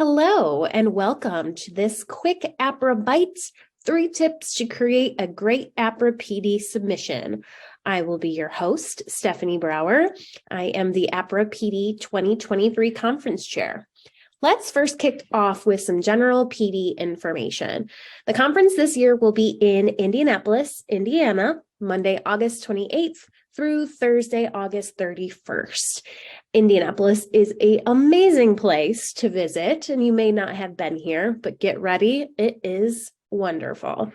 Hello and welcome to this quick Apra Bytes, 3 tips to create a great Apra PD submission. I will be your host, Stephanie Brower. I am the Apra PD 2023 Conference Chair. Let's first kick off with some general PD information. The conference this year will be in Indianapolis, Indiana, Monday, August 28th through Thursday, August 31st. Indianapolis is an amazing place to visit, and you may not have been here, but get ready. It is wonderful.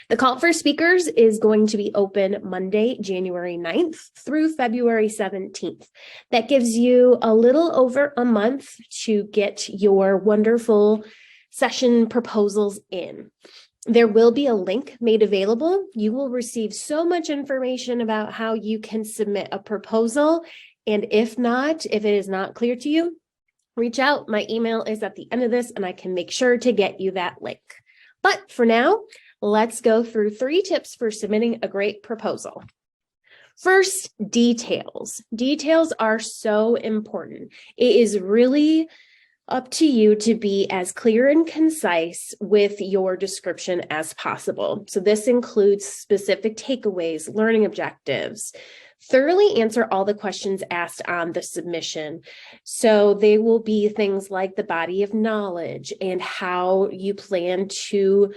The call for speakers is going to be open Monday, January 9th through February 17th. That gives you a little over a month to get your wonderful session proposals in. There will be a link made available. You will receive so much information about how you can submit a proposal. And if it is not clear to you, reach out. My email is at the end of this, and I can make sure to get you that link. But for now, let's go through 3 tips for submitting a great proposal. First, details. Details are so important. It is really up to you to be as clear and concise with your description as possible. So this includes specific takeaways, learning objectives. Thoroughly answer all the questions asked on the submission. So they will be things like the body of knowledge and how you plan to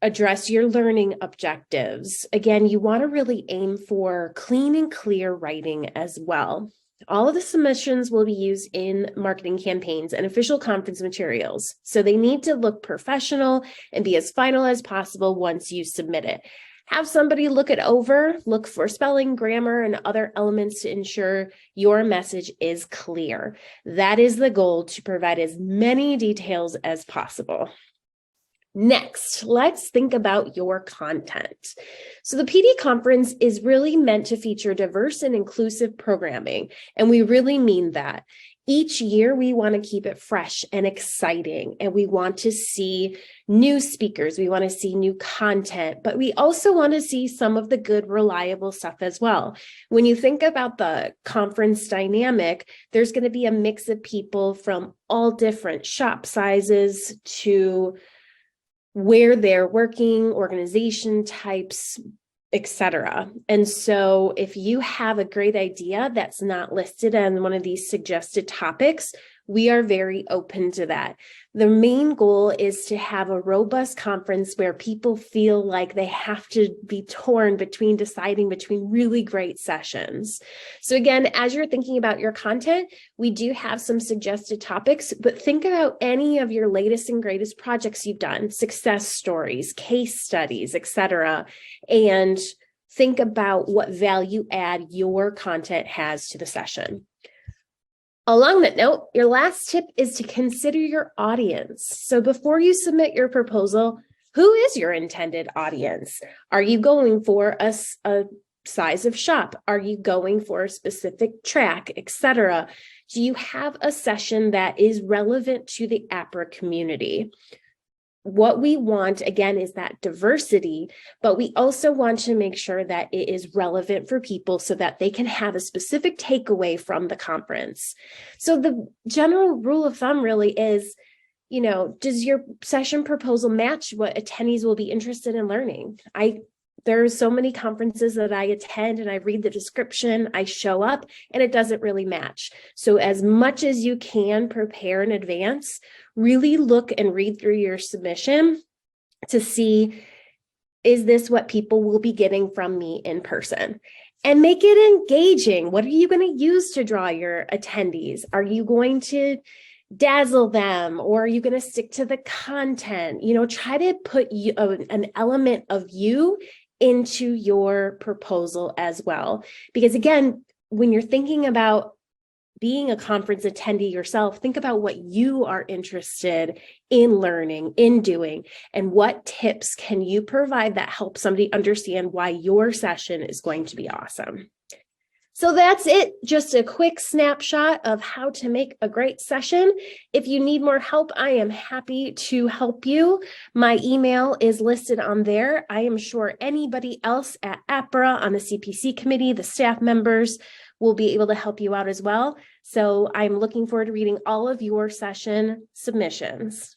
address your learning objectives. Again, you want to really aim for clean and clear writing as well. All of the submissions will be used in marketing campaigns and official conference materials. So they need to look professional and be as final as possible once you submit it. Have somebody look it over, look for spelling, grammar, and other elements to ensure your message is clear. That is the goal, to provide as many details as possible. Next, let's think about your content. So the PD conference is really meant to feature diverse and inclusive programming, and we really mean that. Each year, we want to keep it fresh and exciting, and we want to see new speakers. We want to see new content, but we also want to see some of the good, reliable stuff as well. When you think about the conference dynamic, there's going to be a mix of people from all different shop sizes to where they're working, organization types, etc. And so if you have a great idea that's not listed on one of these suggested topics, we are very open to that. The main goal is to have a robust conference where people feel like they have to be torn between deciding between really great sessions. So again, as you're thinking about your content, we do have some suggested topics, but think about any of your latest and greatest projects you've done, success stories, case studies, etc., and think about what value add your content has to the session. Along that note, your last tip is to consider your audience. So before you submit your proposal, who is your intended audience? Are you going for a size of shop? Are you going for a specific track, etc.? Do you have a session that is relevant to the Apra community? What we want, again, is that diversity, but we also want to make sure that it is relevant for people so that they can have a specific takeaway from the conference. So the general rule of thumb really is, does your session proposal match what attendees will be interested in learning? There are so many conferences that I attend and I read the description, I show up, and it doesn't really match. So as much as you can prepare in advance, really look and read through your submission to see, is this what people will be getting from me in person? And make it engaging. What are you going to use to draw your attendees? Are you going to dazzle them, or are you going to stick to the content? Try to put an element of you into your proposal as well. Because again, when you're thinking about being a conference attendee yourself, think about what you are interested in learning, in doing, and what tips can you provide that help somebody understand why your session is going to be awesome. So that's it, just a quick snapshot of how to make a great session. If you need more help, I am happy to help you. My email is listed on there. I am sure anybody else at Apra on the CPC committee, the staff members, will be able to help you out as well. So I'm looking forward to reading all of your session submissions.